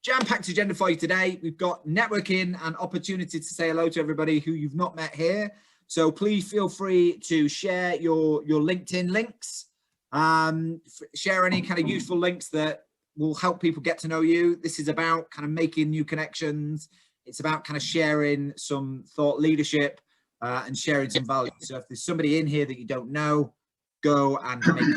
jam-packed agenda for you today. We've got networking and opportunity to say hello to everybody who you've not met here. So please feel free to share your LinkedIn links, share any kind of useful links that will help people get to know you. This is about kind of making new connections. It's about kind of sharing some thought leadership and sharing some value. So if there's somebody in here that you don't know, go and make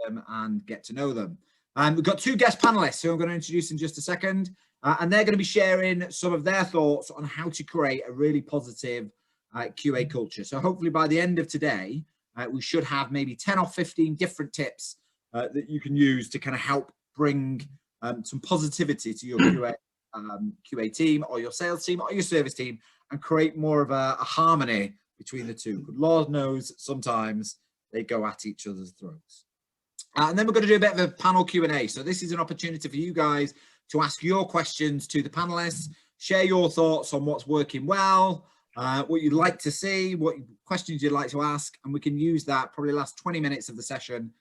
them and get to know them. We've got two guest panelists who I'm going to introduce in just a second, and they're going to be sharing some of their thoughts on how to create a really positive QA culture. So hopefully by the end of today, we should have maybe 10 or 15 different tips that you can use to kind of help bring some positivity to your QA team or your sales team or your service team and create more of a harmony between the two. But Lord knows sometimes they go at each other's throats. And then we're going to do a bit of a panel Q&A. So this is an opportunity for you guys to ask your questions to the panelists, share your thoughts on what's working well, what you'd like to see, what questions you'd like to ask, and we can use that probably the last 20 minutes of the session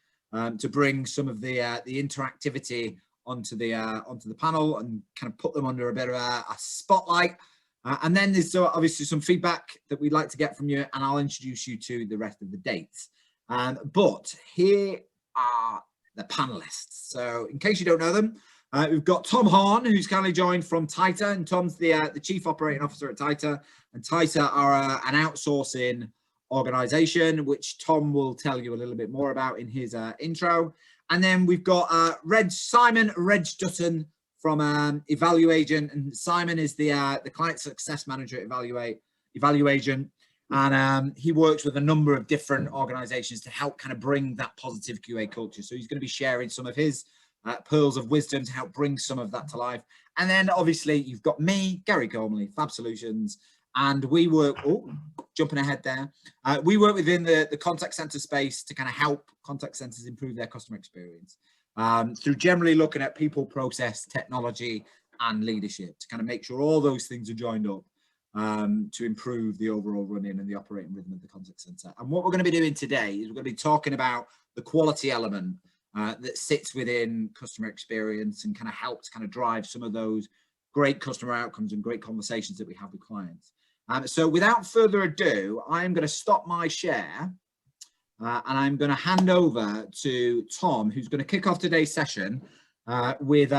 to bring some of the interactivity onto the panel and kind of put them under a bit of a spotlight. And then there's obviously some feedback that we'd like to get from you, and I'll introduce you to the rest of the dates. But here are the panelists. So in case you don't know them, we've got Tom Horne, who's kindly joined from Tieta, and Tom's the Chief Operating Officer at Tieta. And Tieta are an outsourcing organization, which Tom will tell you a little bit more about in his intro. And then we've got Simon Reg Dutton from Evaluagent, and Simon is the Client Success Manager at Evaluagent. And he works with a number of different organizations to help kind of bring that positive QA culture. So he's going to be sharing some of his pearls of wisdom to help bring some of that to life. And then obviously you've got me, Gary Gormley, Fab Solutions, and we work, jumping ahead there, we work within the contact center space to kind of help contact centers improve their customer experience through generally looking at people, process, technology, and leadership to kind of make sure all those things are joined up to improve the overall running and the operating rhythm of the contact center. And what we're going to be doing today is we're going to be talking about the quality element that sits within customer experience and kind of helps kind of drive some of those great customer outcomes and great conversations that we have with clients. So without further ado, I'm going to stop my share and I'm going to hand over to Tom, who's going to kick off today's session with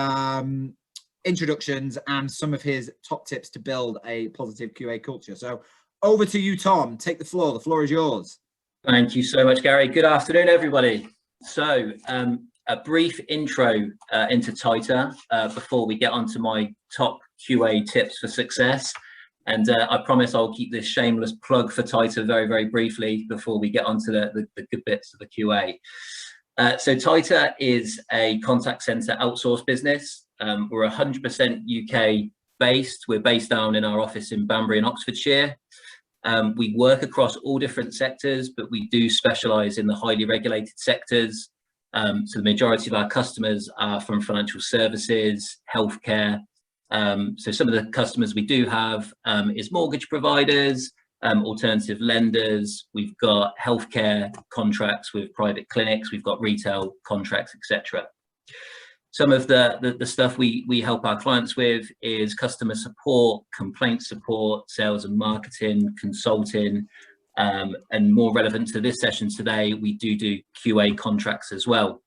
introductions and some of his top tips to build a positive QA culture. So over to you, Tom. Take the floor. The floor is yours. Thank you so much, Gary. Good afternoon, everybody. So a brief intro into Tieta before we get onto my top QA tips for success. And I promise I'll keep this shameless plug for Tieta very, very briefly before we get onto the good bits of the QA. So Tieta is a contact center outsource business. We're 100% UK based. We're based down in our office in Banbury in Oxfordshire. We work across all different sectors, but we do specialize in the highly regulated sectors. So the majority of our customers are from financial services, healthcare. So some of the customers we do have is mortgage providers, alternative lenders. We've got healthcare contracts with private clinics. We've got retail contracts, etc. Some of the stuff we help our clients with is customer support, complaint support, sales and marketing, consulting, and more relevant to this session today, we do QA contracts as well.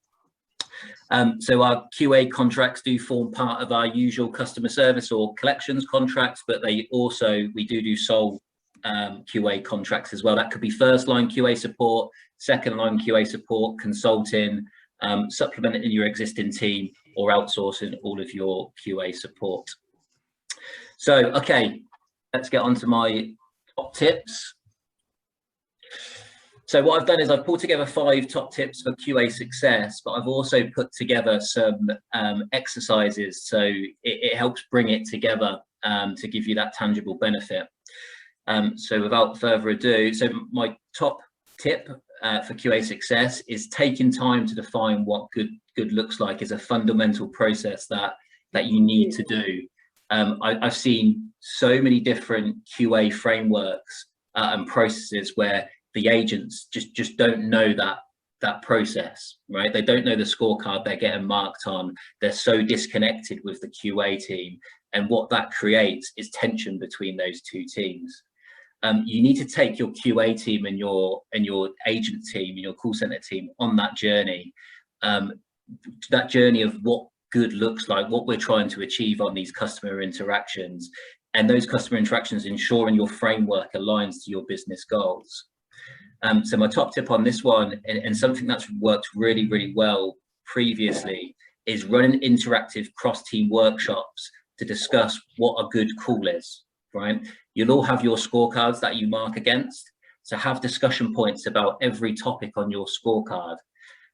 So our QA contracts do form part of our usual customer service or collections contracts, but we do sole QA contracts as well. That could be first line QA support, second line QA support, consulting, supplementing your existing team, or outsourcing all of your QA support. So, okay, let's get on to my top tips. So what I've done is I've pulled together 5 top tips for QA success, but I've also put together some exercises, so it helps bring it together to give you that tangible benefit. So without further ado, so my top tip for QA success is taking time to define what good looks like is a fundamental process that you need to do. I've seen so many different QA frameworks and processes where the agents just don't know that process, right? They don't know the scorecard they're getting marked on. They're so disconnected with the QA team, and what that creates is tension between those two teams. You need to take your QA team and your agent team and your call center team on that journey of what good looks like, what we're trying to achieve on these customer interactions, and those customer interactions ensuring your framework aligns to your business goals. So my top tip on this one, and something that's worked really, really well previously, is running interactive cross-team workshops to discuss what a good call is, right? You'll all have your scorecards that you mark against. So have discussion points about every topic on your scorecard.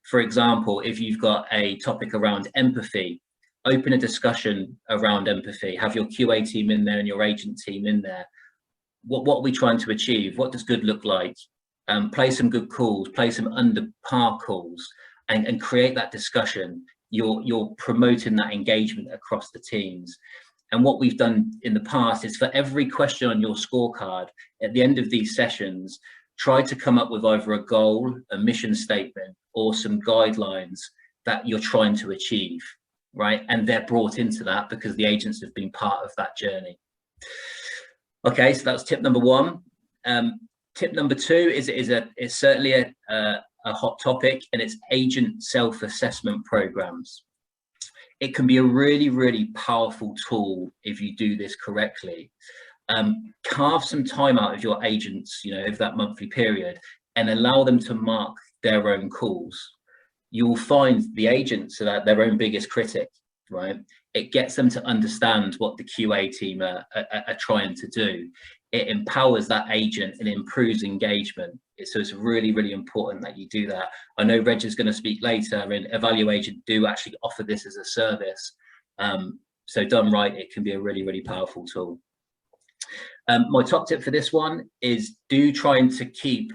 For example, if you've got a topic around empathy, open a discussion around empathy, have your QA team in there and your agent team in there. What are we trying to achieve? What does good look like? Play some good calls, play some under par calls, and create that discussion. You're promoting that engagement across the teams. And what we've done in the past is, for every question on your scorecard, at the end of these sessions, try to come up with either a goal, a mission statement, or some guidelines that you're trying to achieve, right? And they're brought into that because the agents have been part of that journey. Okay, so that's tip number one. Tip number two is certainly a hot topic, and it's agent self-assessment programs. It can be a really, really powerful tool if you do this correctly. Carve some time out of your agents, over that monthly period, and allow them to mark their own calls. You'll find the agents are their own biggest critic, right? It gets them to understand what the QA team are trying to do. It empowers that agent and improves engagement. So it's really, really important that you do that. I know Reg is going to speak later, and Evaluagent do actually offer this as a service. So done right, it can be a really, really powerful tool. My top tip for this one is trying to keep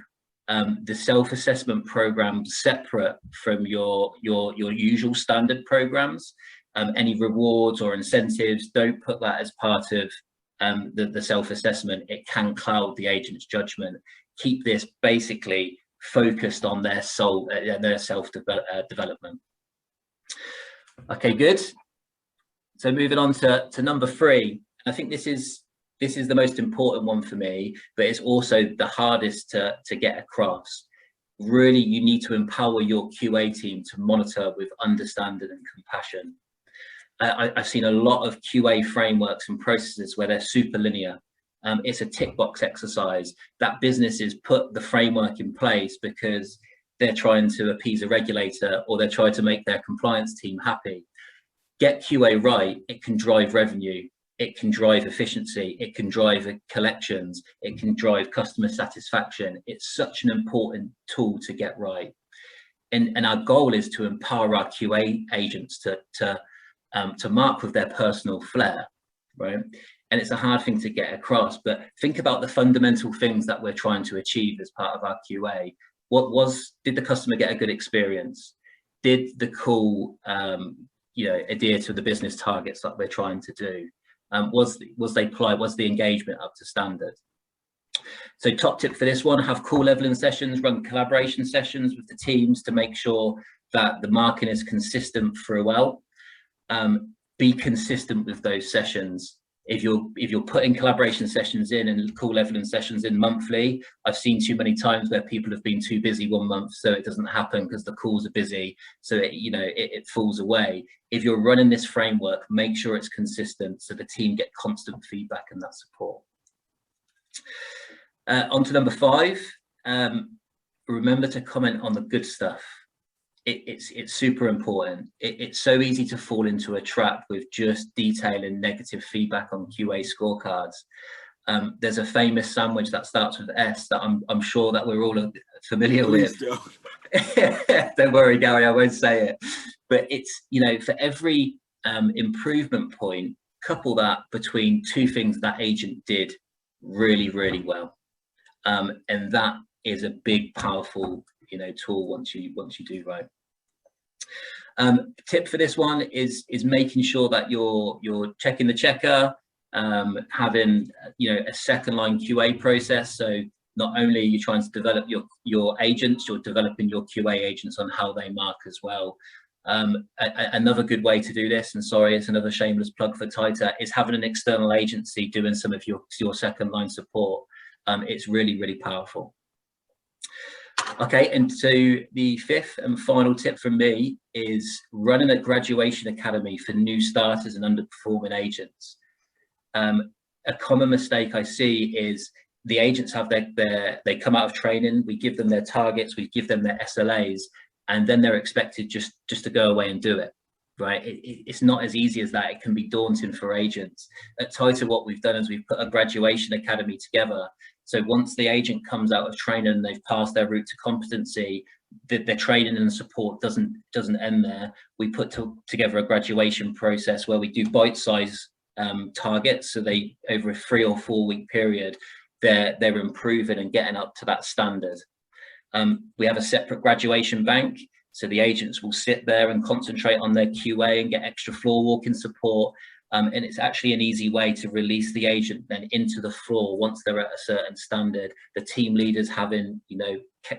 the self-assessment program separate from your usual standard programs. Any rewards or incentives, don't put that as part of the self-assessment. It can cloud the agent's judgment. Keep this basically focused on their self-development. Okay, good. So moving on to number three. I think this is the most important one for me, but it's also the hardest to get across. Really, you need to empower your QA team to monitor with understanding and compassion. I've seen a lot of QA frameworks and processes where they're super linear. It's a tick box exercise that businesses put the framework in place because they're trying to appease a regulator, or they're trying to make their compliance team happy. Get QA right, it can drive revenue, it can drive efficiency, it can drive collections, it can drive customer satisfaction. It's such an important tool to get right. And our goal is to empower our QA agents to mark with their personal flair, right? And it's a hard thing to get across, but think about the fundamental things that we're trying to achieve as part of our QA. Did the customer get a good experience? Did the call, adhere to the business targets that we're trying to do? Was they polite? Was the engagement up to standard? So top tip for this one, have call leveling sessions, run collaboration sessions with the teams to make sure that the marking is consistent throughout. Be consistent with those sessions. If you're putting collaboration sessions in and call leveling sessions in monthly, I've seen too many times where people have been too busy one month, so it doesn't happen because the calls are busy, so it falls away. If you're running this framework, make sure it's consistent so the team get constant feedback and that support. On to number five. Remember to comment on the good stuff. It's super important. It's so easy to fall into a trap with just detailing negative feedback on QA scorecards. There's a famous sandwich that starts with S that I'm sure that we're all familiar with. Don't worry, Gary, I won't say it. But it's, for every improvement point, couple that between two things that agent did really, really well. And that is a big, powerful tool once you do right. Tip for this one is making sure that you're checking the checker, having a second line QA process. So not only are you trying to develop your agents, you're developing your QA agents on how they mark as well. Another good way to do this, and sorry, it's another shameless plug for Tieta, is having an external agency doing some of your second line support. It's really, really powerful. Okay, and so the fifth and final tip from me is running a graduation academy for new starters and underperforming agents. A common mistake I see is the agents have they come out of training, we give them their targets, we give them their SLAs, and then they're expected just to go away and do it, right? It's not as easy as that. It can be daunting for agents. At Tieta, what we've done is we've put a graduation academy together. So once the agent comes out of training and they've passed their route to competency, their training and support doesn't end there. We put together a graduation process where we do bite-size targets. So they, over a 3 or 4 week period, they're improving and getting up to that standard. We have a separate graduation bank, so the agents will sit there and concentrate on their QA and get extra floor walking support. And it's actually an easy way to release the agent then into the floor once they're at a certain standard. The team leaders having, you know,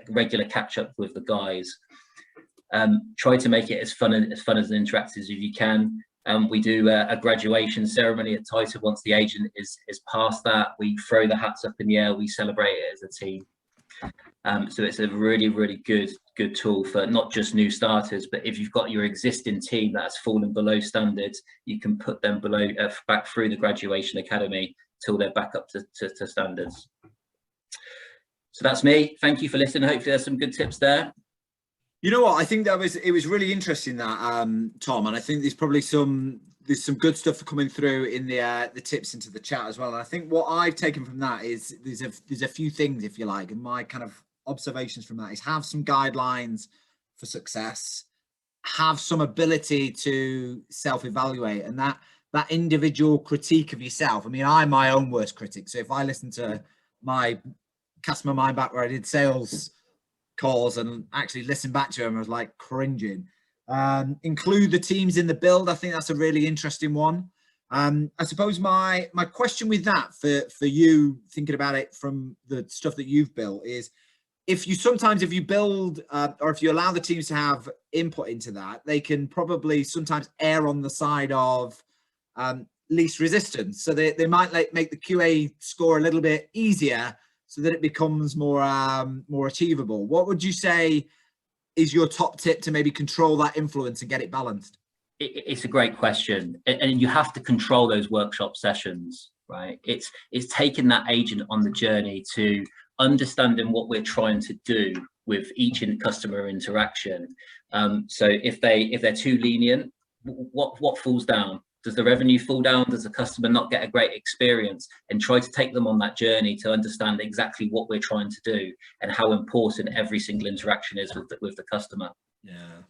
regular catch up with the guys. Try to make it as fun and interactive as you can. We do a graduation ceremony at Tieta. Once the agent is past that, we throw the hats up in the air, we celebrate it as a team. So it's a really, really good tool for not just new starters, but if you've got your existing team that's fallen below standards, you can put them back through the graduation academy till they're back up to standards. So that's me. Thank you for listening. Hopefully there's some good tips there. You know what? I think it was really interesting that, Tom, and I think there's some good stuff coming through in the tips into the chat as well. And I think what I've taken from that is there's a few things, if you like, and my kind of observations from that is have some guidelines for success, have some ability to self-evaluate, and that individual critique of yourself. I mean, I'm my own worst critic. So if I listen to cast my mind back where I did sales calls and actually listen back to them, I was like cringing. Include the teams in the build. I think that's a really interesting one. I suppose my question with that for you, thinking about it from the stuff that you've built, is if you build or if you allow the teams to have input into that, they can probably sometimes err on the side of least resistance. So they might make the QA score a little bit easier so that it becomes more achievable. What would you say is your top tip to maybe control that influence and get it balanced? It's a great question, and you have to control those workshop sessions, right? It's taking that agent on the journey to understanding what we're trying to do with each customer interaction. So if they're too lenient, what falls down? Does the revenue fall down? Does the customer not get a great experience? And try to take them on that journey to understand exactly what we're trying to do and how important every single interaction is with the customer. Yeah.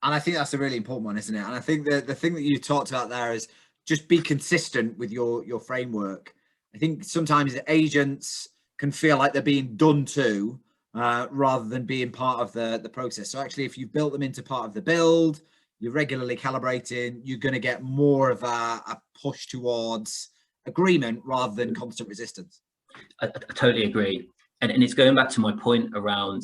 And I think that's a really important one, isn't it? And I think the thing that you talked about there is just be consistent with your framework. I think sometimes agents can feel like they're being done to rather than being part of the process. So actually, if you've built them into part of the build, you're regularly calibrating, you're going to get more of a push towards agreement rather than constant resistance. I totally agree. And it's going back to my point around,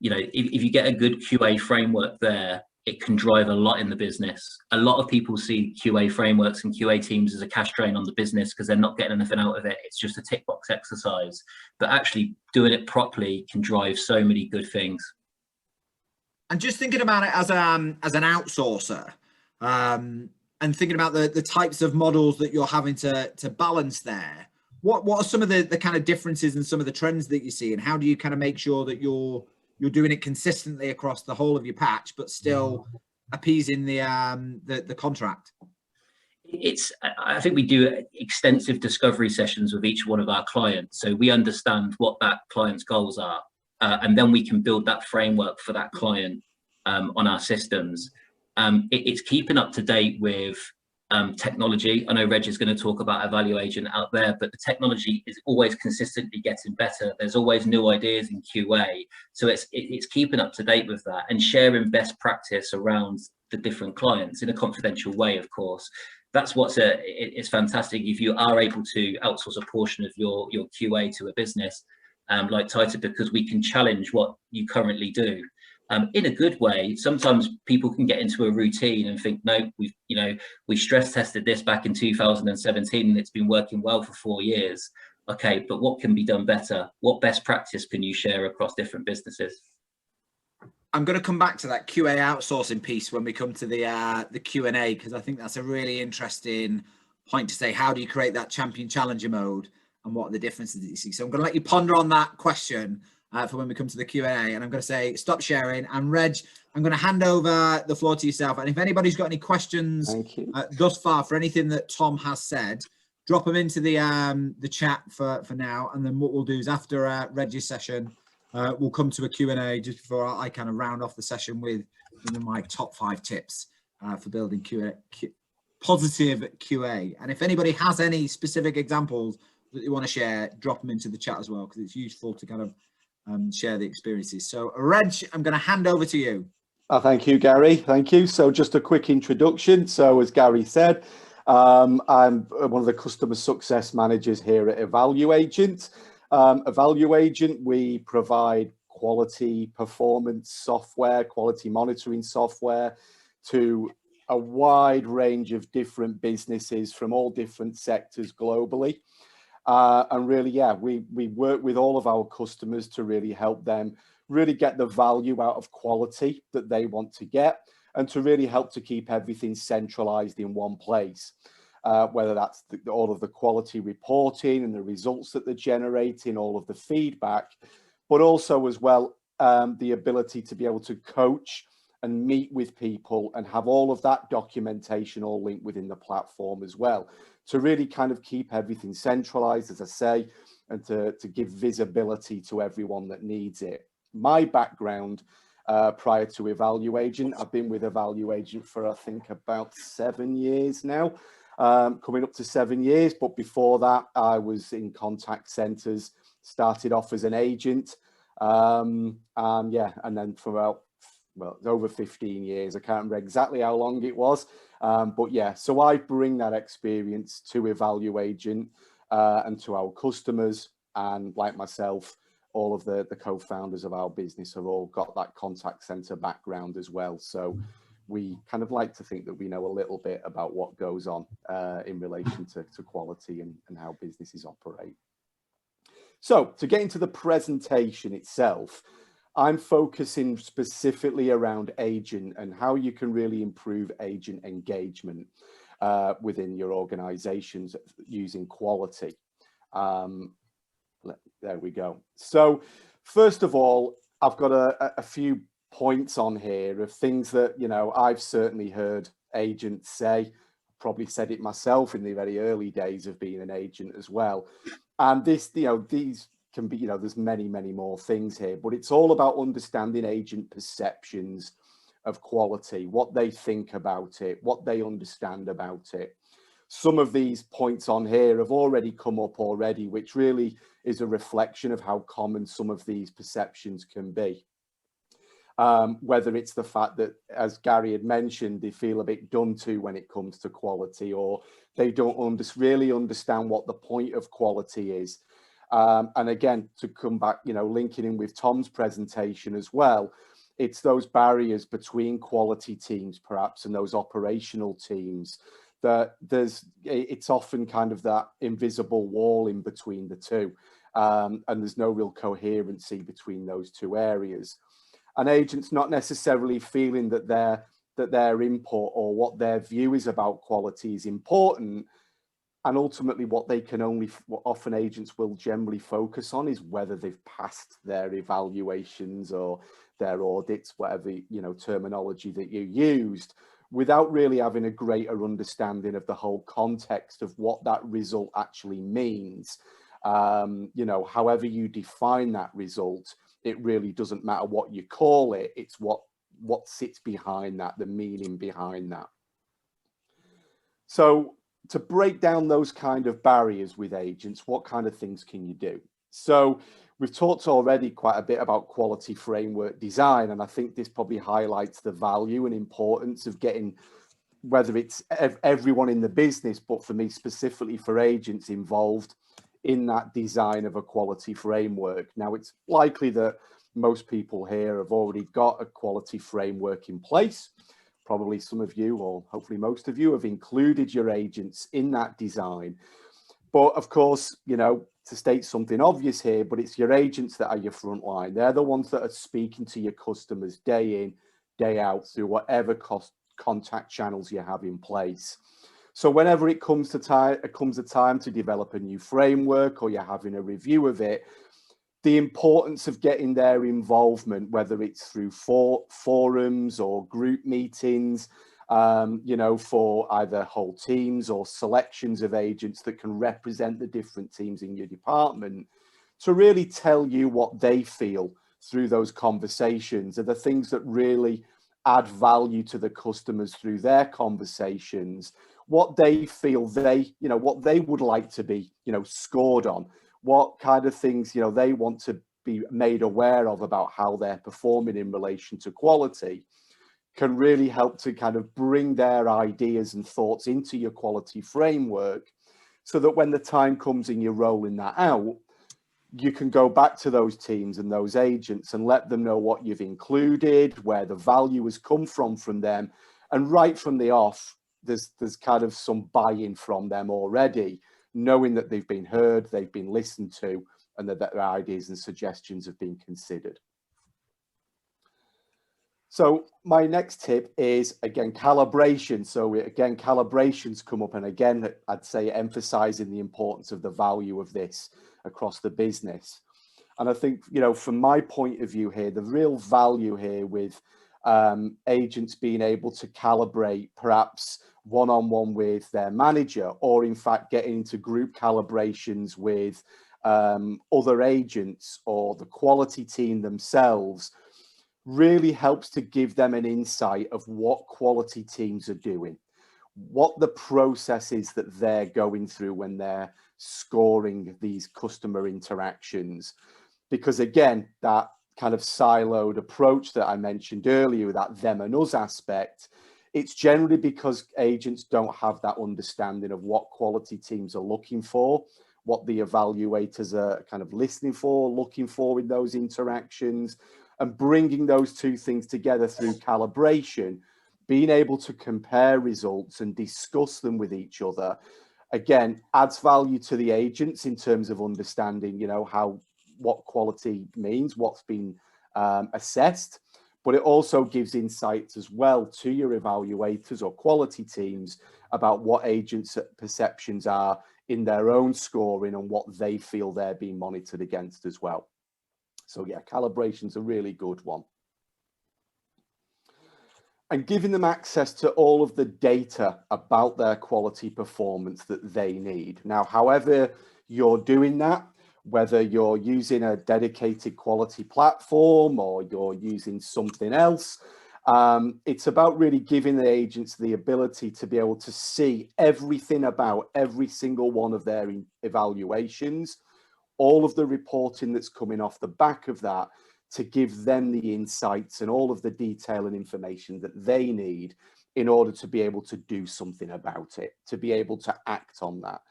you know, if you get a good QA framework there, it can drive a lot in the business. A lot of people see QA frameworks and QA teams as a cash drain on the business because they're not getting anything out of it. It's just a tick box exercise. But actually doing it properly can drive so many good things. And just thinking about it as an outsourcer, and thinking about the types of models that you're having to balance there, what are some of the kind of differences and some of the trends that you see, and how do you kind of make sure that you're doing it consistently across the whole of your patch, but still appeasing the contract? I think we do extensive discovery sessions with each one of our clients, so we understand what that client's goals are. And then we can build that framework for that client on our systems. It's keeping up to date with technology. I know Reg is going to talk about a value agent out there, but the technology is always consistently getting better. There's always new ideas in QA. So it's keeping up to date with that and sharing best practice around the different clients in a confidential way, of course. that's it's fantastic if you are able to outsource a portion of your QA to a business like Tieta, because we can challenge what you currently do in a good way. Sometimes people can get into a routine and think, no, we stress tested this back in 2017 and it's been working well for 4 years. Okay, but what can be done better? What best practice can you share across different businesses? I'm going to come back to that QA outsourcing piece when we come to the Q&A, because I think that's a really interesting point to say, how do you create that champion challenger mode and what are the differences that you see? So I'm going to let you ponder on that question for when we come to the Q&A, and I'm going to say stop sharing. And Reg, I'm going to hand over the floor to yourself. And if anybody's got any questions thus far for anything that Tom has said, drop them into the chat for now. And then what we'll do is after Reg's session, we'll come to a Q&A just before I kind of round off the session with my top 5 tips for building positive QA. And if anybody has any specific examples that you want to share, drop them into the chat as well, because it's useful to kind of share the experiences. So Reg, I'm going to hand over to you. Thank you, Gary. Thank you. So just a quick introduction. So as Gary said, I'm one of the customer success managers here at EvaluAgent. EvaluAgent, we provide quality performance software, quality monitoring software to a wide range of different businesses from all different sectors globally. And really, yeah, we work with all of our customers to really help them really get the value out of quality that they want to get, and to really help to keep everything centralized in one place. Whether that's all of the quality reporting and the results that they're generating, all of the feedback, but also as well the ability to be able to coach and meet with people and have all of that documentation all linked within the platform as well, to really kind of keep everything centralized, as I say, and to give visibility to everyone that needs it. My background prior to EvaluAgent, I've been with EvaluAgent for I think about 7 years now. Coming up to 7 years, but before that I was in contact centers, started off as an agent, and then for about, well, over 15 years. I can't remember exactly how long it was, but yeah, so I bring that experience to EvaluAgent and to our customers, and like myself, all of the co-founders of our business have all got that contact center background as well. So we kind of like to think that we know a little bit about what goes on in relation to quality and how businesses operate. So to get into the presentation itself, I'm focusing specifically around agent and how you can really improve agent engagement within your organizations using quality. There we go. So first of all, I've got a few points on here of things that, you know, I've certainly heard agents say. Probably said it myself in the very early days of being an agent as well. And this, you know, these can be, you know, there's many more things here, but it's all about understanding agent perceptions of quality, what they think about it, what they understand about it. Some of these points on here have already come up already, which really is a reflection of how common some of these perceptions can be. Whether it's the fact that, as Gary had mentioned, they feel a bit done to when it comes to quality, or they don't really understand what the point of quality is. And again, to come back, you know, linking in with Tom's presentation as well, it's those barriers between quality teams perhaps and those operational teams, that it's often kind of that invisible wall in between the two, and there's no real coherency between those two areas. And agents not necessarily feeling that their input or what their view is about quality is important, and ultimately what often agents will generally focus on is whether they've passed their evaluations or their audits, whatever, you know, terminology that you used, without really having a greater understanding of the whole context of what that result actually means. You know, however you define that result, it really doesn't matter what you call it, it's what sits behind that, the meaning behind that. So to break down those kind of barriers with agents, what kind of things can you do? So we've talked already quite a bit about quality framework design, and I think this probably highlights the value and importance of getting whether it's everyone in the business, but for me specifically for agents involved in that design of a quality framework. Now, it's likely that most people here have already got a quality framework in place. Probably some of you, or hopefully most of you, have included your agents in that design. But of course, you know, to state something obvious here, but it's your agents that are your front line. They're the ones that are speaking to your customers day in, day out through whatever contact channels you have in place. So whenever it comes a time to develop a new framework, or you're having a review of it, the importance of getting their involvement, whether it's through forums or group meetings, you know, for either whole teams or selections of agents that can represent the different teams in your department, to really tell you what they feel through those conversations are the things that really add value to the customers through their conversations, what they feel you know, what they would like to be, you know, scored on, what kind of things, you know, they want to be made aware of about how they're performing in relation to quality, can really help to kind of bring their ideas and thoughts into your quality framework, so that when the time comes and you're rolling that out, you can go back to those teams and those agents and let them know what you've included, where the value has come from them. And right from the off, there's kind of some buy-in from them already, knowing that they've been heard, they've been listened to, and that their ideas and suggestions have been considered. So my next tip is, again, calibration. So again, calibrations come up, and again, I'd say emphasizing the importance of the value of this across the business. And I think, you know, from my point of view here, the real value here with agents being able to calibrate perhaps one-on-one with their manager, or in fact getting into group calibrations with other agents or the quality team themselves, really helps to give them an insight of what quality teams are doing, what the process is that they're going through when they're scoring these customer interactions. Because again, that kind of siloed approach that I mentioned earlier, that them and us aspect, it's generally because agents don't have that understanding of what quality teams are looking for, what the evaluators are kind of listening for, looking for in those interactions, and bringing those two things together through calibration, being able to compare results and discuss them with each other, again, adds value to the agents in terms of understanding, you know, what quality means, what's been assessed, but it also gives insights as well to your evaluators or quality teams about what agents' perceptions are in their own scoring and what they feel they're being monitored against as well. So yeah, calibration's a really good one. And giving them access to all of the data about their quality performance that they need. Now, however you're doing that, whether you're using a dedicated quality platform or you're using something else, it's about really giving the agents the ability to be able to see everything about every single one of their evaluations, all of the reporting that's coming off the back of that, to give them the insights and all of the detail and information that they need in order to be able to do something about it, to be able to act on that,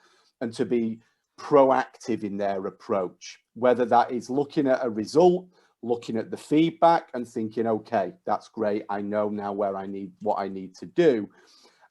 and to be proactive in their approach, whether that is looking at a result, looking at the feedback and thinking, okay, that's great, I know now what I need to do.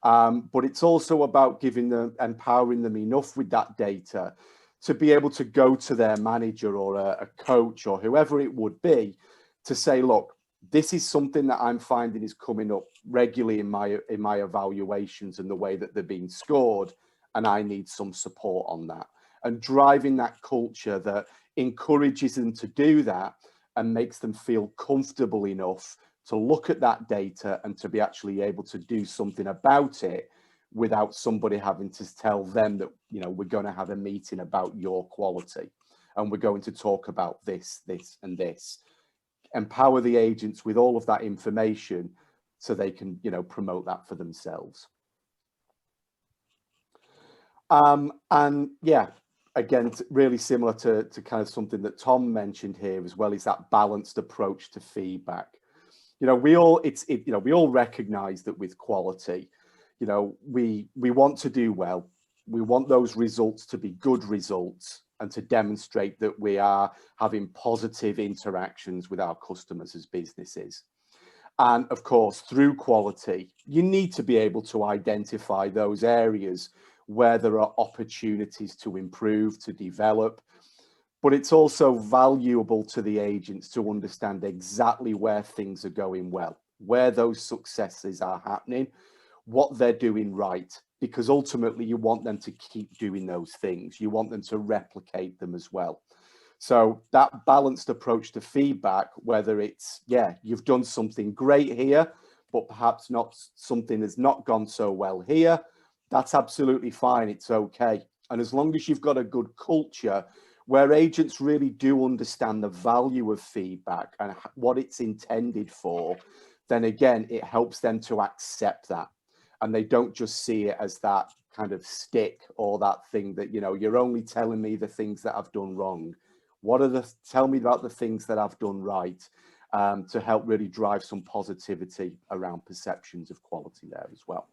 But it's also about empowering them enough with that data to be able to go to their manager or a coach or whoever it would be to say, look, this is something that I'm finding is coming up regularly in my evaluations and the way that they're being scored, and I need some support on that. And driving that culture that encourages them to do that and makes them feel comfortable enough to look at that data and to be actually able to do something about it without somebody having to tell them that, you know, we're going to have a meeting about your quality and we're going to talk about this, this, and this. Empower the agents with all of that information so they can, you know, promote that for themselves. And yeah, again, really similar to kind of something that Tom mentioned here as well, is that balanced approach to feedback. You know, we all recognize that with quality, You know, we want to do well. We want those results to be good results and to demonstrate that we are having positive interactions with our customers as businesses. And of course, through quality, you need to be able to identify those areas where there are opportunities to improve, to develop. But it's also valuable to the agents to understand exactly where things are going well, where those successes are happening, what they're doing right, because ultimately you want them to keep doing those things. You want them to replicate them as well. So that balanced approach to feedback, whether it's, yeah, you've done something great here, but perhaps not, something has not gone so well here, that's absolutely fine. It's okay. And as long as you've got a good culture where agents really do understand the value of feedback and what it's intended for, then again, it helps them to accept that. And they don't just see it as that kind of stick or that thing that, you know, you're only telling me the things that I've done wrong. Tell me about the things that I've done right, to help really drive some positivity around perceptions of quality there as well.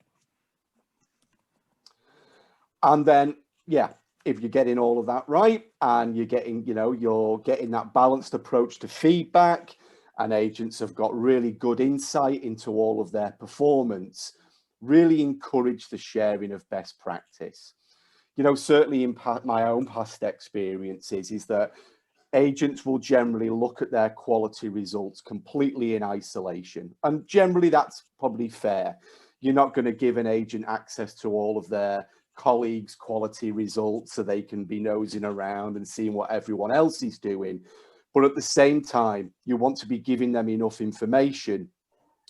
And then, yeah, if you're getting all of that right and you're getting, you know, you're getting that balanced approach to feedback, and agents have got really good insight into all of their performance, really encourage the sharing of best practice. You know, certainly in my own past experiences is that agents will generally look at their quality results completely in isolation. And generally that's probably fair. You're not going to give an agent access to all of their colleagues' quality results so they can be nosing around and seeing what everyone else is doing. But at the same time, you want to be giving them enough information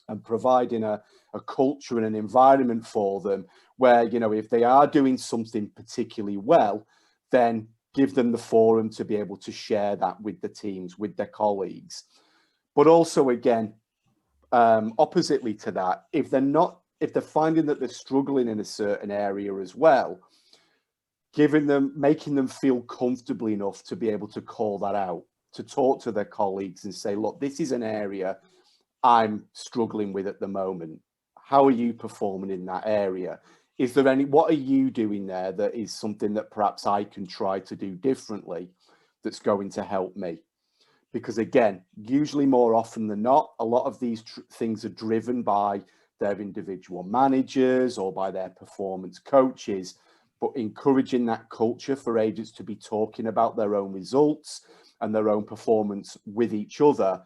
and providing a culture and an environment for them where, you know, if they are doing something particularly well, then give them the forum to be able to share that with the teams, with their colleagues. But also, again, oppositely to that, if they're finding that they're struggling in a certain area as well, making them feel comfortable enough to be able to call that out, to talk to their colleagues and say, look, this is an area I'm struggling with at the moment. How are you performing in that area? Is there what are you doing there that is something that perhaps I can try to do differently that's going to help me? Because again, usually more often than not, a lot of these things are driven by their individual managers or by their performance coaches, but encouraging that culture for agents to be talking about their own results and their own performance with each other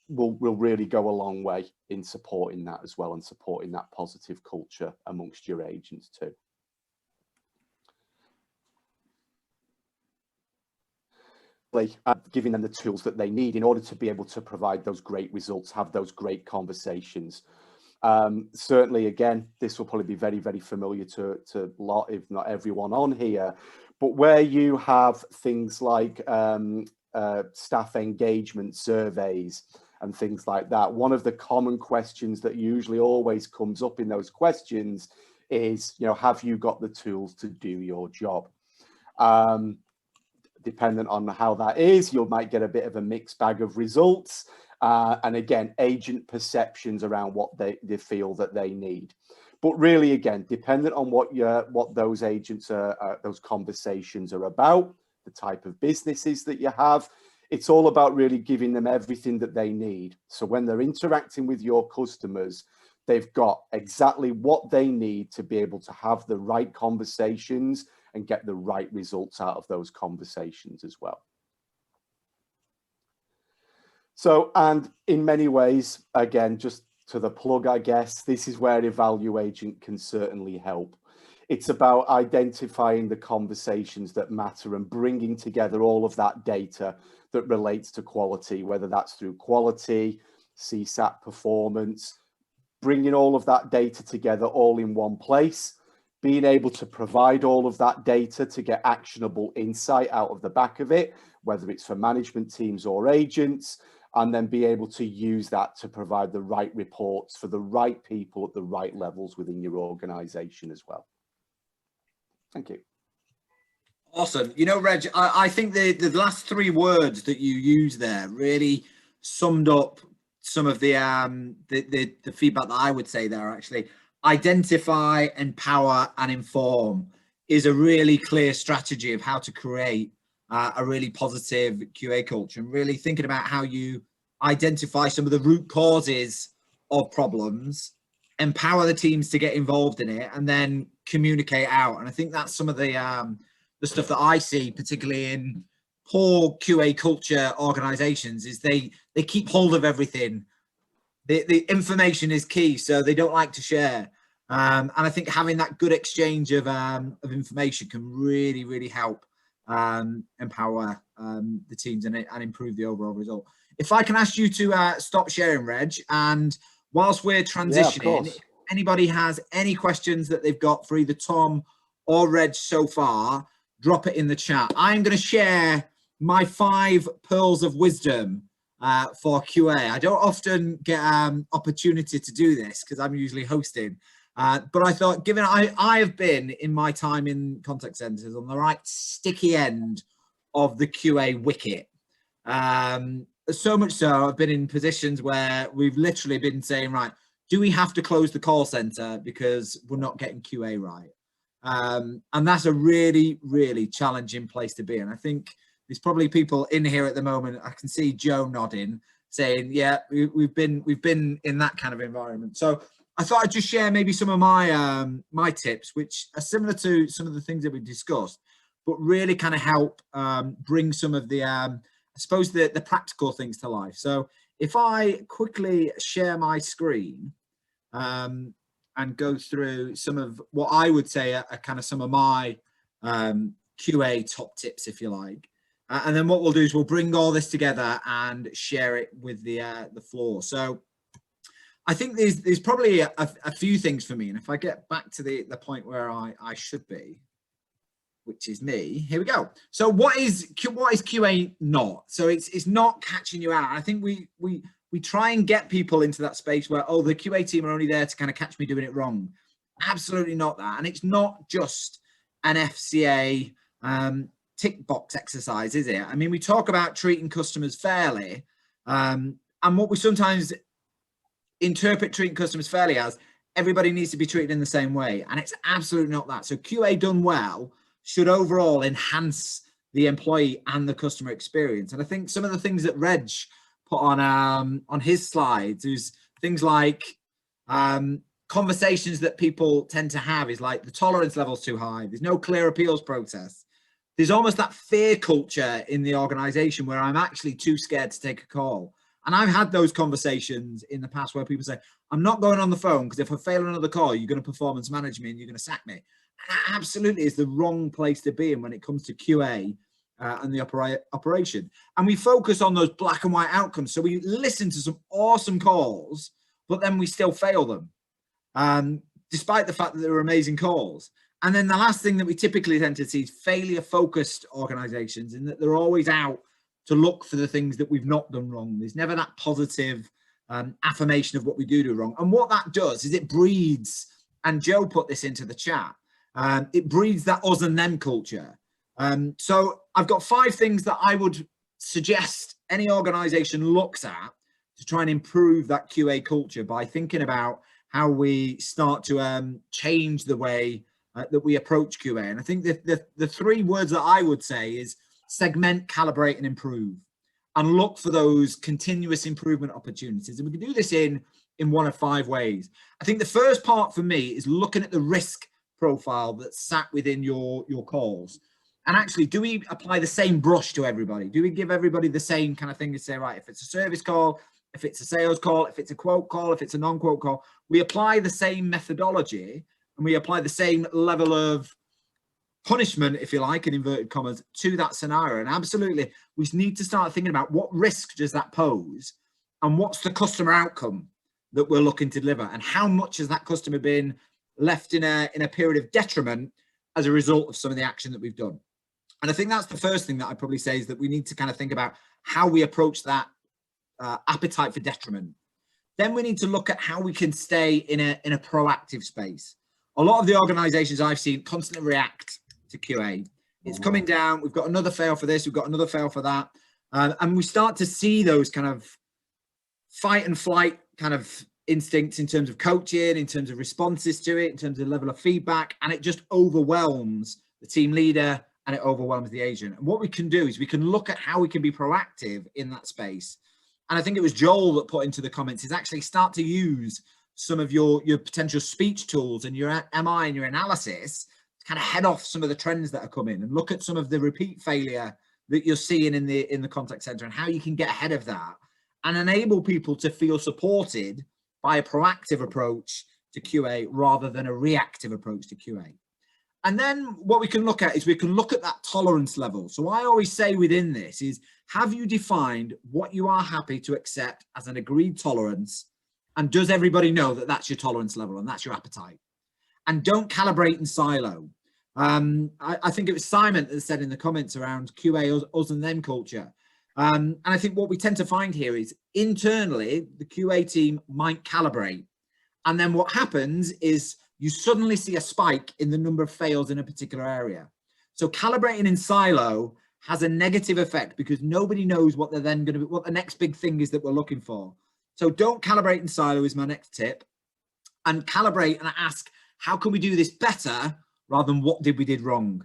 will really go a long way in supporting that as well, and supporting that positive culture amongst your agents too. Giving them the tools that they need in order to be able to provide those great results, have those great conversations. Certainly, again, this will probably be very, very familiar to a lot, if not everyone on here, but where you have things like staff engagement surveys and things like that, one of the common questions that usually always comes up in those questions is, you know, have you got the tools to do your job? Dependent on how that is, you might get a bit of a mixed bag of results. And again, agent perceptions around what they feel that they need. But really, again, dependent on what those agents those conversations are about, the type of businesses that you have, it's all about really giving them everything that they need. So when they're interacting with your customers, they've got exactly what they need to be able to have the right conversations and get the right results out of those conversations as well. So, and in many ways, again, just to the plug, I guess, this is where Evaluagent can certainly help. It's about identifying the conversations that matter and bringing together all of that data that relates to quality, whether that's through quality, CSAT performance, bringing all of that data together all in one place, being able to provide all of that data to get actionable insight out of the back of it, whether it's for management teams or agents, and then be able to use that to provide the right reports for the right people at the right levels within your organization as well. Thank you. Awesome. You know, Reg, I think the last three words that you used there really summed up some of the feedback that I would say there, actually. identify, empower, and inform is a really clear strategy of how to create a really positive QA culture, and really thinking about how you identify some of the root causes of problems, empower the teams to get involved in it, and then communicate out. And I think that's some of the stuff that I see, particularly in poor QA culture organizations, is they keep hold of everything. The information is key, so they don't like to share. And I think having that good exchange of information can really, really help empower the teams and improve the overall result. If I can ask you to stop sharing, Reg, and whilst we're transitioning, if anybody has any questions that they've got for either Tom or Reg so far, drop it in the chat. I'm going to share my 5 pearls of wisdom for QA. I don't often get opportunity to do this because I'm usually hosting. But I thought, given I have been in my time in contact centers on the right sticky end of the QA wicket. So much so, I've been in positions where we've literally been saying, right, do we have to close the call center because we're not getting QA right? And that's a really, really challenging place to be. And I think there's probably people in here at the moment. I can see Joe nodding, saying, yeah, we've been in that kind of environment. So I thought I'd just share maybe some of my my tips, which are similar to some of the things that we discussed, but really kind of help bring some of the, I suppose, the practical things to life. So if I quickly share my screen and go through some of what I would say are kind of some of my QA top tips, if you like. And then what we'll do is we'll bring all this together and share it with the floor. So I think there's probably a few things for me. And if I get back to the point where I should be, which is me, here we go. So what is QA not? So it's not catching you out. I think we try and get people into that space where, oh, the QA team are only there to kind of catch me doing it wrong. Absolutely not that. And it's not just an FCA tick box exercise, is it? I mean, we talk about treating customers fairly, and what we sometimes interpret treating customers fairly as everybody needs to be treated in the same way, and it's absolutely not that. So QA done well should overall enhance the employee and the customer experience. And I think some of the things that Reg put on his slides is things like conversations that people tend to have is like the tolerance level's too high. There's no clear appeals process. There's almost that fear culture in the organization where I'm actually too scared to take a call. And I've had those conversations in the past where people say, I'm not going on the phone because if I fail another call, you're going to performance manage me and you're going to sack me. And that absolutely is the wrong place to be in when it comes to QA and the operation. And we focus on those black and white outcomes. So we listen to some awesome calls, but then we still fail them, despite the fact that they're amazing calls. And then the last thing that we typically tend to see is failure-focused organizations, in that they're always out to look for the things that we've not done wrong. There's never that positive affirmation of what we do wrong. And what that does is it breeds, and Joe put this into the chat, it breeds that us and them culture. So I've got 5 things that I would suggest any organization looks at to try and improve that QA culture by thinking about how we start to change the way that we approach QA. And I think the 3 words that I would say is segment, calibrate, and improve, and look for those continuous improvement opportunities. And we can do this in 1 of 5 ways. I think the first part for me is looking at the risk profile that's sat within your calls. And actually, do we apply the same brush to everybody? Do we give everybody the same kind of thing to say, right, if it's a service call, if it's a sales call, if it's a quote call, if it's a non-quote call, we apply the same methodology and we apply the same level of punishment, if you like, in inverted commas, to that scenario. And absolutely, we need to start thinking about what risk does that pose and what's the customer outcome that we're looking to deliver, and how much has that customer been left in a period of detriment as a result of some of the action that we've done. And I think that's the first thing that I'd probably say, is that we need to kind of think about how we approach that appetite for detriment. Then we need to look at how we can stay in a proactive space. A lot of the organizations I've seen constantly react to QA. It's coming down. We've got another fail for this. We've got another fail for that. And we start to see those kind of fight and flight kind of instincts in terms of coaching, in terms of responses to it, in terms of level of feedback, and it just overwhelms the team leader and it overwhelms the agent. And what we can do is we can look at how we can be proactive in that space. And I think it was Joel that put into the comments is actually start to use some of your potential speech tools and your MI and your analysis to kind of head off some of the trends that are coming and look at some of the repeat failure that you're seeing in the contact center and how you can get ahead of that and enable people to feel supported by a proactive approach to QA rather than a reactive approach to QA. And then what we can look at is we can look at that tolerance level. So I always say within this is, have you defined what you are happy to accept as an agreed tolerance? And does everybody know that that's your tolerance level and that's your appetite? And don't calibrate in silo. I think it was Simon that said in the comments around QA, us and them culture. And I think what we tend to find here is internally, the QA team might calibrate. And then what happens is you suddenly see a spike in the number of fails in a particular area. So calibrating in silo has a negative effect because nobody knows what they're then going to be, what the next big thing is that we're looking for. So don't calibrate in silo is my next tip. And calibrate and ask, how can we do this better rather than what did we did wrong?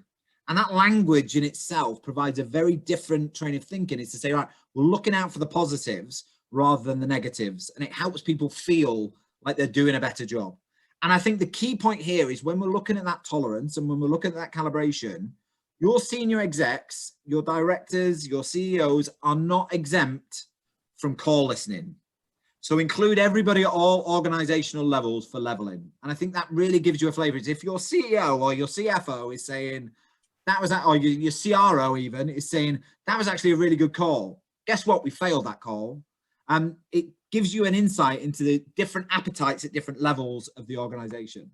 And that language in itself provides a very different train of thinking. It's to say, right, we're looking out for the positives rather than the negatives. And it helps people feel like they're doing a better job. And I think the key point here is when we're looking at that tolerance and when we're looking at that calibration, your senior execs, your directors, your CEOs are not exempt from call listening. So include everybody at all organizational levels for leveling. And I think that really gives you a flavor. If your CEO or your CFO is saying, that was that, or your CRO even is saying, that was actually a really good call. Guess what? We failed that call. It gives you an insight into the different appetites at different levels of the organization.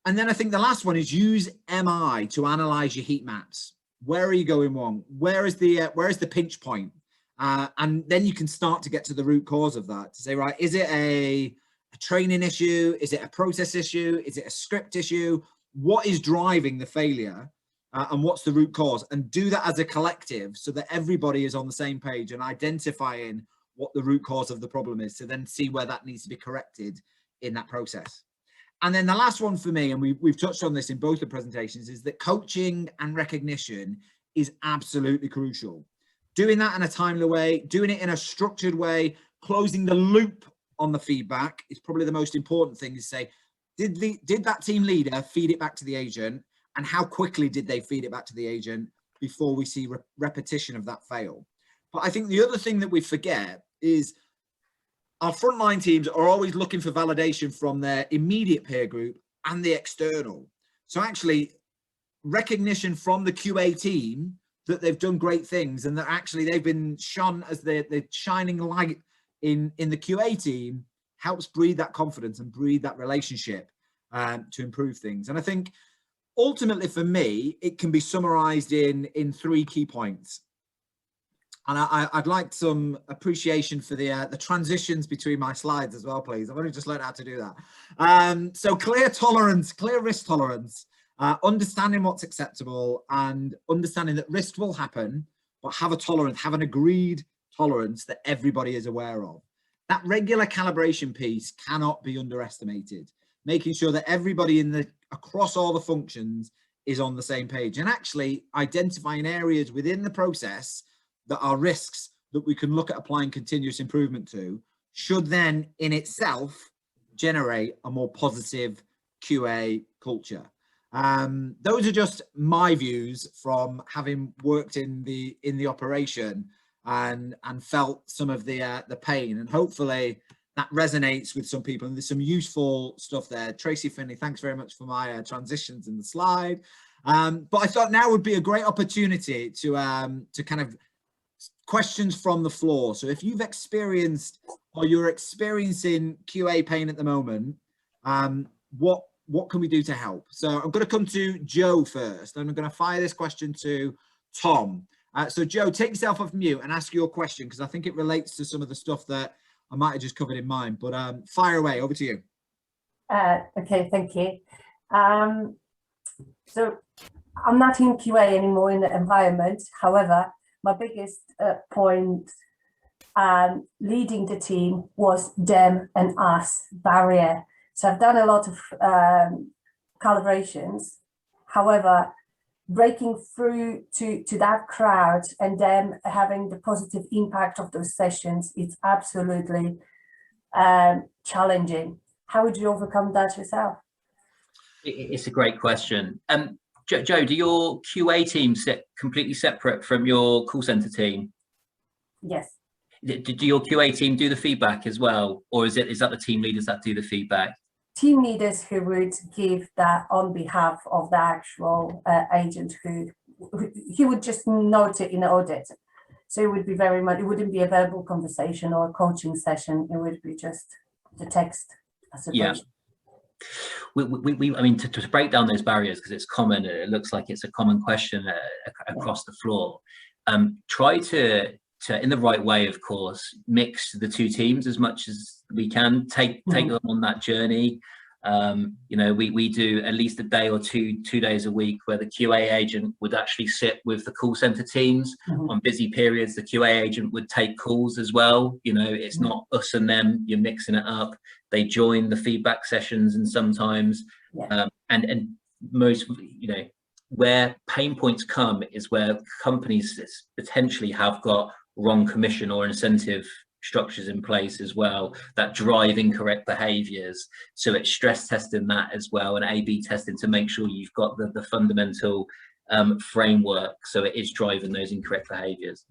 And then I think the last one is use MI to analyze your heat maps. Where are you going wrong? Where is the pinch point? And then you can start to get to the root cause of that to say, right, is it a training issue? Is it a process issue? Is it a script issue? What is driving the failure? And what's the root cause? And do that as a collective so that everybody is on the same page and identifying what the root cause of the problem is to then see where that needs to be corrected in that process. And then the last one for me, and we've touched on this in both the presentations, is that coaching and recognition is absolutely crucial. Doing that in a timely way, doing it in a structured way, closing the loop on the feedback is probably the most important thing. Is say, did that team leader feed it back to the agent, and how quickly did they feed it back to the agent before we see repetition of that fail? But I think the other thing that we forget is our frontline teams are always looking for validation from their immediate peer group and the external. So actually recognition from the QA team that they've done great things and that actually they've been shone as the shining light in the QA team helps breed that confidence and breed that relationship to improve things. And I think ultimately for me, it can be summarized in 3 key points. And I'd like some appreciation for the transitions between my slides as well, please. I've only just learned how to do that. So clear tolerance, clear risk tolerance, understanding what's acceptable and understanding that risk will happen, but have a tolerance, have an agreed tolerance that everybody is aware of. That regular calibration piece cannot be underestimated, making sure that everybody across all the functions is on the same page and actually identifying areas within the process that are risks that we can look at applying continuous improvement to should then in itself generate a more positive QA culture. Those are just my views from having worked in the operation and felt some of the pain, and hopefully that resonates with some people and there's some useful stuff there. Tracy Finley, thanks very much for my transitions in the slide. But I thought now would be a great opportunity to kind of questions from the floor. So if you've experienced or you're experiencing QA pain at the moment, what can we do to help? So I'm going to come to Joe first, and I'm going to fire this question to Tom. So Joe, take yourself off mute and ask your question because I think it relates to some of the stuff that I might have just covered in mine, but fire away, over to you. Okay, thank you. So I'm not in QA anymore in the environment. However, my biggest point leading the team was them and us barrier. So I've done a lot of calibrations. However, breaking through to that crowd and then having the positive impact of those sessions, it's absolutely challenging. How would you overcome that yourself? It's a great question. Joe, do your QA team sit completely separate from your call center team? Yes. Do your QA team do the feedback as well, or is that the team leaders that do the feedback? Team leaders who would give that on behalf of the actual agent who he would just note it in the audit. So it would be very much, it wouldn't be a verbal conversation or a coaching session. It would be just the text, I suppose. Yeah. I mean, to break down those barriers, because it's common, it looks like it's a common question across the floor. Try to, in the right way, of course, mix the two teams as much as we can. Take them on that journey. You know, we do at least a day or two days a week where the QA agent would actually sit with the call center teams. On busy periods. The QA agent would take calls as well. You know, it's not us and them, you're mixing it up. They join the feedback sessions, and sometimes and most, you know, where pain points come is where companies potentially have got wrong commission or incentive structures in place as well that drive incorrect behaviors. So it's stress testing that as well, and A/B testing to make sure you've got the fundamental framework so it is driving those incorrect behaviors.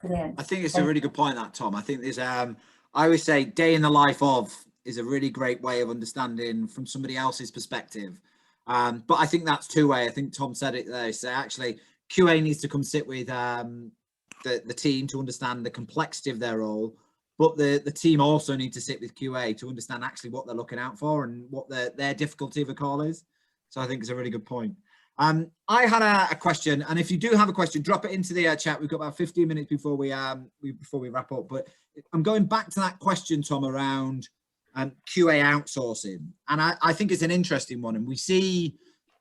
Brilliant. I think it's a really good point, that, Tom. I think there's I always say day in the life of is a really great way of understanding from somebody else's perspective. But I think that's two-way. I think Tom said it there. So actually QA needs to come sit with the team to understand the complexity of their role, but the team also need to sit with QA to understand actually what they're looking out for and what their difficulty of a call is. So I think it's a really good point. I had a question, and if you do have a question, drop it into the chat. We've got about 15 minutes before we wrap up, but I'm going back to that question, Tom, around QA outsourcing, and I think it's an interesting one. And we see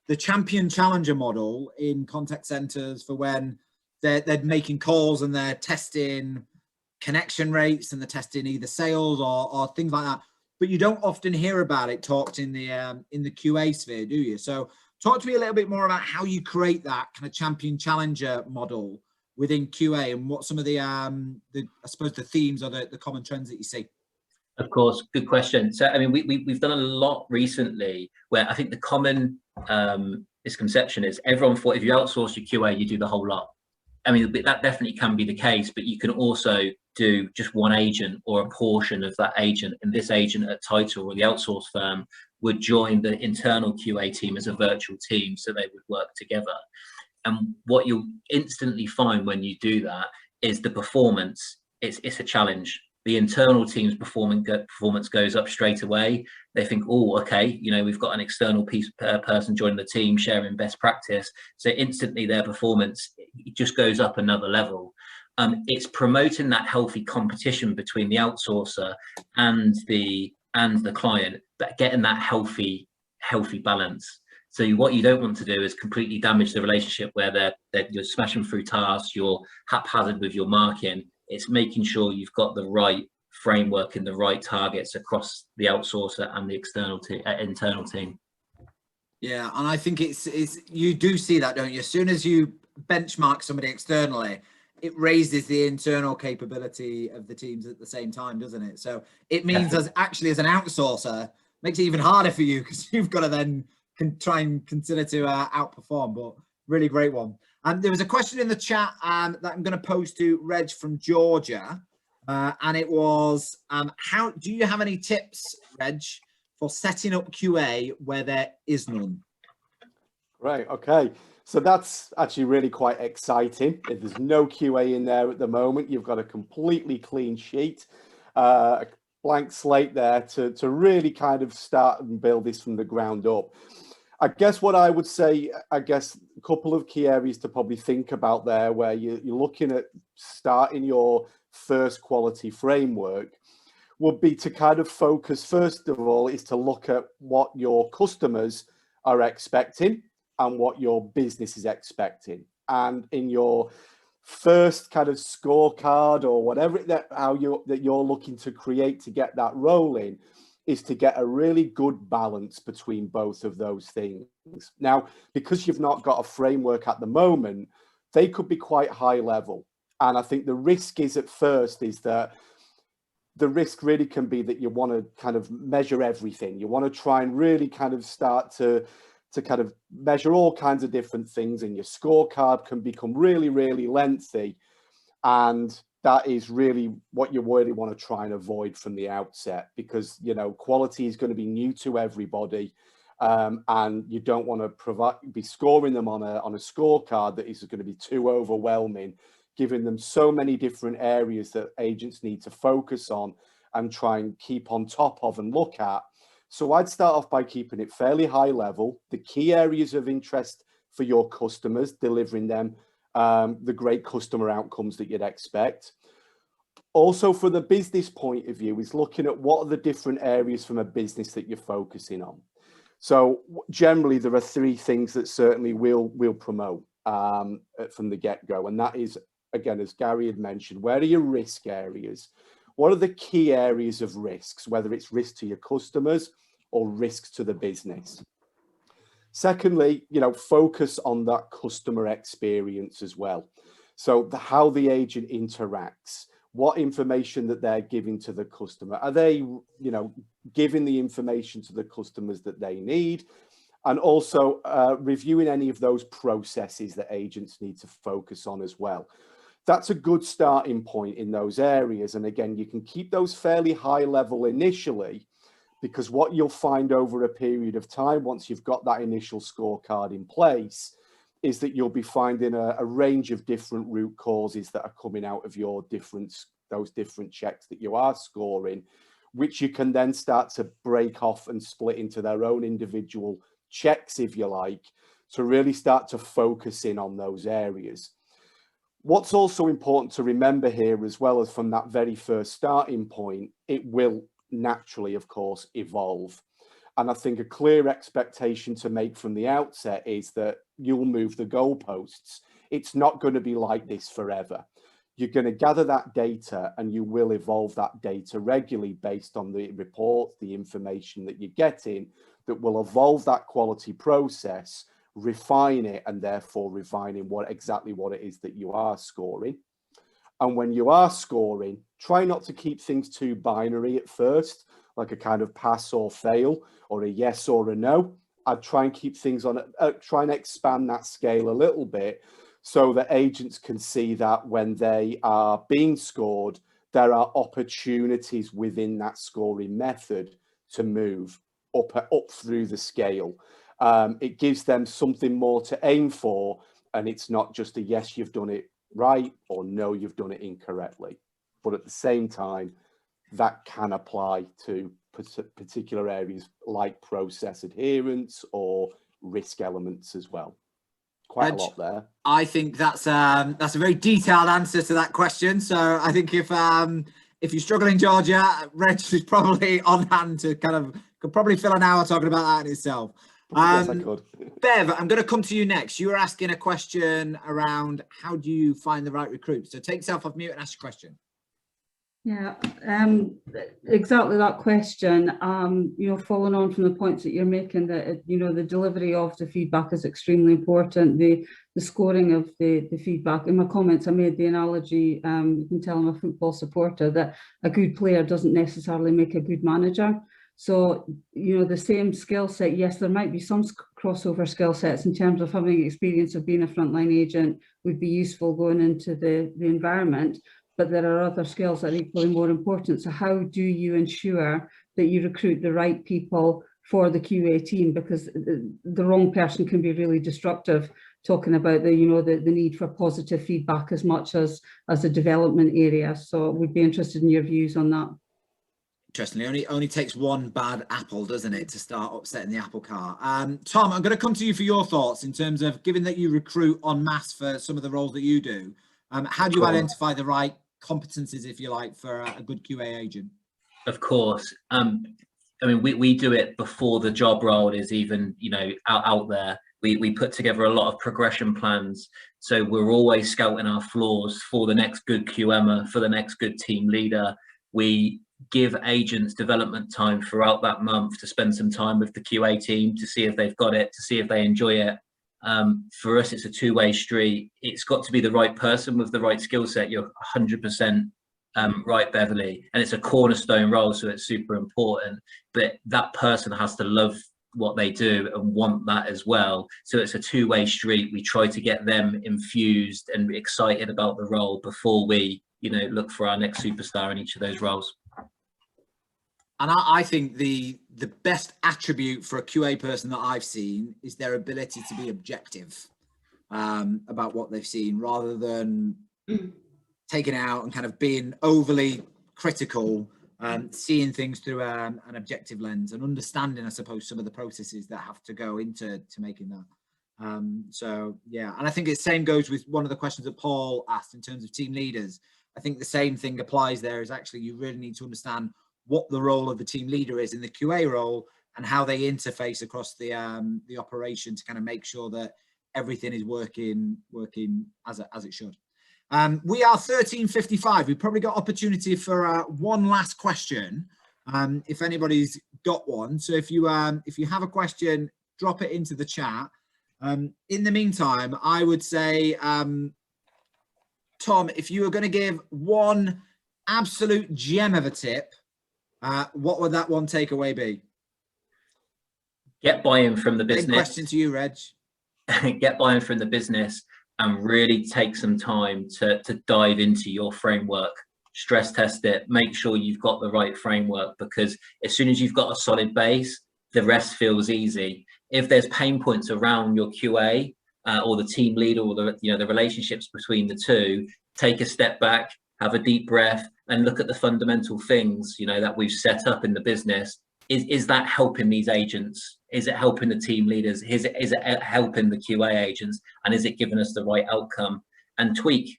the champion challenger model in contact centers for when they're making calls and they're testing connection rates and they're testing either sales or things like that. But you don't often hear about it talked in the QA sphere, do you? So talk to me a little bit more about how you create that kind of champion challenger model within QA and what some of the I suppose the themes or the common trends that you see. Of course, good question. So I mean, we've done a lot recently where I think the common misconception is everyone thought if you outsource your QA, you do the whole lot. I mean, that definitely can be the case, but you can also do just one agent or a portion of that agent. And this agent at Tieta or the outsource firm would join the internal QA team as a virtual team, so they would work together. And what you'll instantly find when you do that is the performance. It's a challenge. The internal team's performance goes up straight away. They think, oh, okay, you know, we've got an external person joining the team, sharing best practice. So instantly their performance just goes up another level. It's promoting that healthy competition between the outsourcer and the client, but getting that healthy balance. So what you don't want to do is completely damage the relationship where you're smashing through tasks, you're haphazard with your marking. It's making sure you've got the right framework and the right targets across the outsourcer and the internal team. Yeah, and I think it's you do see that, don't you? As soon as you benchmark somebody externally, it raises the internal capability of the teams at the same time, doesn't it? So it means as an outsourcer, makes it even harder for you because you've got to then try and consider to outperform. But really great one. There was a question in the chat that I'm going to pose to Reg from Georgia, and it was, how do you have any tips, Reg, for setting up QA where there is none? Right. Okay. So that's actually really quite exciting. If there's no QA in there at the moment, you've got a completely clean sheet, a blank slate there to really kind of start and build this from the ground up. I guess what I would say, a couple of key areas to probably think about there where you're looking at starting your first quality framework would be to kind of focus, first of all, is to look at what your customers are expecting and what your business is expecting. And in your first kind of scorecard or whatever that you're looking to create to get that rolling is to get a really good balance between both of those things. Now, because you've not got a framework at the moment, they could be quite high level. And I think the risk is at first is that the risk really can be that you want to kind of measure everything. You want to try and really kind of start to kind of measure all kinds of different things, and your scorecard can become really, really lengthy. And that is really what you really want to try and avoid from the outset, because, you know, quality is going to be new to everybody. And you don't want to be scoring them on a scorecard that is going to be too overwhelming, giving them so many different areas that agents need to focus on and try and keep on top of and look at. So I'd start off by keeping it fairly high level, the key areas of interest for your customers, delivering them the great customer outcomes that you'd expect. Also, for the business point of view, is looking at what are the different areas from a business that you're focusing on. So generally, there are three things that certainly we'll promote from the get-go, and that is, again, as Gary had mentioned, where are your risk areas? What are the key areas of risks, whether it's risk to your customers or risks to the business? Secondly, you know, focus on that customer experience as well. So how the agent interacts, what information that they're giving to the customer. Are they, you know, giving the information to the customers that they need? And also reviewing any of those processes that agents need to focus on as well. That's a good starting point in those areas. And again, you can keep those fairly high level initially, because what you'll find over a period of time, once you've got that initial scorecard in place, is that you'll be finding a range of different root causes that are coming out of those different checks that you are scoring, which you can then start to break off and split into their own individual checks, if you like, to really start to focus in on those areas. What's also important to remember here, as well as from that very first starting point, it will naturally, of course, evolve. And I think a clear expectation to make from the outset is that you'll move the goalposts. It's not going to be like this forever. You're going to gather that data and you will evolve that data regularly based on the reports, the information that you're getting, that will evolve that quality process, refine it, and therefore refining exactly what it is that you are scoring. And when you are scoring, try not to keep things too binary at first, like a kind of pass or fail, or a yes or a no. I'd try and keep things on, try and expand that scale a little bit so that agents can see that when they are being scored, there are opportunities within that scoring method to move up through the scale. It gives them something more to aim for, and it's not just a yes, you've done it right, or no, you've done it incorrectly. But at the same time, that can apply to particular areas like process adherence or risk elements as well. Quite a lot there. I think that's a very detailed answer to that question. So I think if you're struggling, Georgia, Reg is probably on hand to could probably fill an hour talking about that in itself. Yes, I could. Bev, I'm going to come to you next. You were asking a question around how do you find the right recruit? So take yourself off mute and ask your question. Yeah, exactly that question. You know, following on from the points that you're making, that you know, the delivery of the feedback is extremely important. The scoring of the feedback. In my comments, I made the analogy. You can tell I'm a football supporter, that a good player doesn't necessarily make a good manager. So, you know, the same skill set, yes, there might be some crossover skill sets in terms of having experience of being a frontline agent would be useful going into the environment, but there are other skills that are equally more important. So how do you ensure that you recruit the right people for the QA team? Because the wrong person can be really destructive, talking about the need for positive feedback as much as a development area. So we'd be interested in your views on that. Interestingly, only takes one bad apple, doesn't it, to start upsetting the apple cart. Tom, I'm going to come to you for your thoughts in terms of, given that you recruit en masse for some of the roles that you do, how do you identify the right competencies, if you like, for a good QA agent? Of course. I mean, we do it before the job role is even, you know, out there. We put together a lot of progression plans. So we're always scouting our floors for the next good QMer, for the next good team leader. We give agents development time throughout that month to spend some time with the QA team to see if they've got it, to see if they enjoy it. For us, it's a two-way street. It's got to be the right person with the right skill set. You're 100% right, Beverly. And it's a cornerstone role, so it's super important. But that person has to love what they do and want that as well. So it's a two-way street. We try to get them infused and excited about the role before we, you know, look for our next superstar in each of those roles. And I think the best attribute for a QA person that I've seen is their ability to be objective about what they've seen, rather than taking it out and kind of being overly critical, seeing things through an objective lens and understanding, I suppose, some of the processes that have to go into making that. So yeah, and I think the same goes with one of the questions that Paul asked in terms of team leaders. I think the same thing applies there, is actually you really need to understand what the role of the team leader is in the QA role and how they interface across the operation to kind of make sure that everything is working as it should. We are 13:55. We've probably got opportunity for one last question, if anybody's got one. So if you have a question, drop it into the chat. In the meantime, I would say, Tom, if you were going to give one absolute gem of a tip, what would that one takeaway be? Get buy-in from the business. Big question to you, Reg. Get buy-in from the business and really take some time to dive into your framework, stress test it, make sure you've got the right framework, because as soon as you've got a solid base, the rest feels easy. If there's pain points around your QA or the team leader or the relationships between the two, take a step back, have a deep breath, and look at the fundamental things, you know, that we've set up in the business. Is that helping these agents? Is it helping the team leaders? Is it helping the QA agents? And is it giving us the right outcome? And tweak,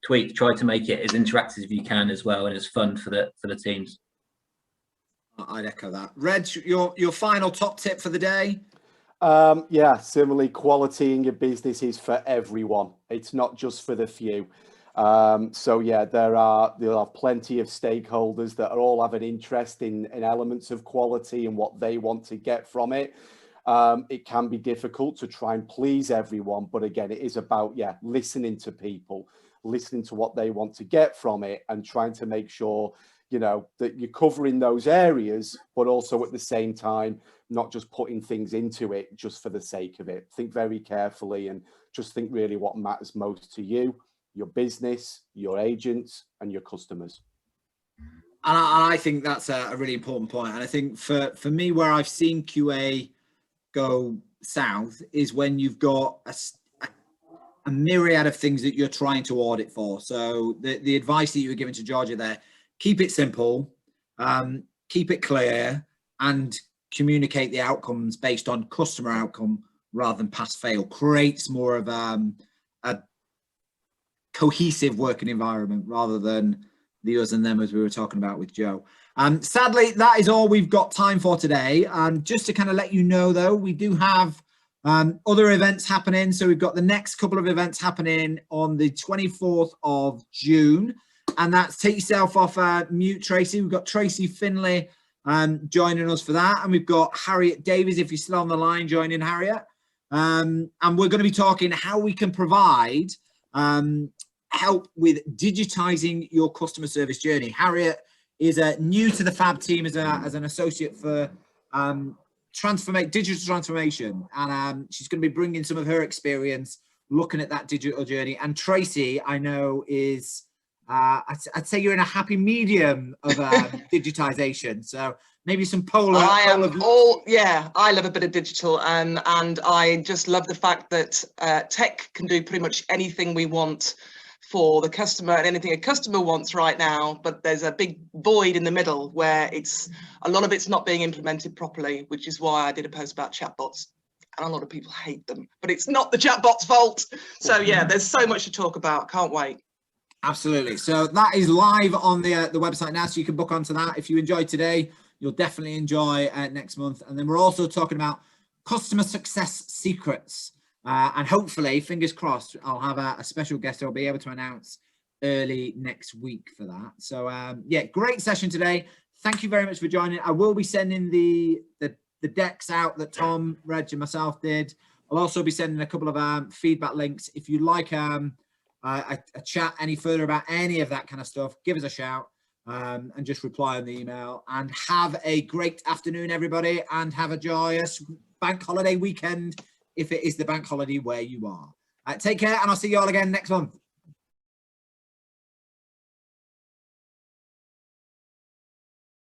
try to make it as interactive as you can as well, and as fun for the teams. I'd echo that. Reg, your final top tip for the day? Yeah, similarly, quality in your business is for everyone. It's not just for the few. So yeah, there are plenty of stakeholders that all have an interest in elements of quality and what they want to get from it. It can be difficult to try and please everyone, but again, it is about, yeah, listening to people, listening to what they want to get from it, and trying to make sure, you know, that you're covering those areas, but also at the same time, not just putting things into it just for the sake of it. Think very carefully and just think really what matters most to you, your business, your agents, and your customers. And I think that's a really important point. And I think for me, where I've seen QA go south is when you've got a myriad of things that you're trying to audit for. So the advice that you were giving to Georgia there, keep it simple, keep it clear, and communicate the outcomes based on customer outcome rather than pass fail. Creates more of a cohesive working environment rather than the us and them, as we were talking about with Joe. Sadly, that is all we've got time for today. Just to kind of let you know, though, we do have other events happening. So we've got the next couple of events happening on the 24th of June. And that's take yourself off mute, Tracy. We've got Tracy Finlay joining us for that. And we've got Harriet Davies, if you're still on the line, joining Harriet. And we're going to be talking how we can provide help with digitizing your customer service journey. Harriet is new to the Fab team as an associate for digital transformation, and she's going to be bringing some of her experience looking at that digital journey. And Tracy, I know, is I'd say you're in a happy medium of digitization, so maybe some polar. I love a bit of digital, and I just love the fact that tech can do pretty much anything we want for the customer and anything a customer wants right now, but there's a big void in the middle where a lot of it's not being implemented properly, which is why I did a post about chatbots, and a lot of people hate them, but it's not the chatbot's fault. So yeah, there's so much to talk about. Can't wait. Absolutely. So that is live on the website now, so you can book onto that. If you enjoyed today, you'll definitely enjoy next month. And then we're also talking about customer success secrets. And hopefully, fingers crossed, I'll have a special guest I'll be able to announce early next week for that. So yeah, great session today. Thank you very much for joining. I will be sending the decks out that Tom, Reg and myself did. I'll also be sending a couple of feedback links. If you'd like a chat any further about any of that kind of stuff, give us a shout and just reply on the email. And have a great afternoon, everybody, and have a joyous bank holiday weekend if it is the bank holiday where you are. Take care, and I'll see you all again next month.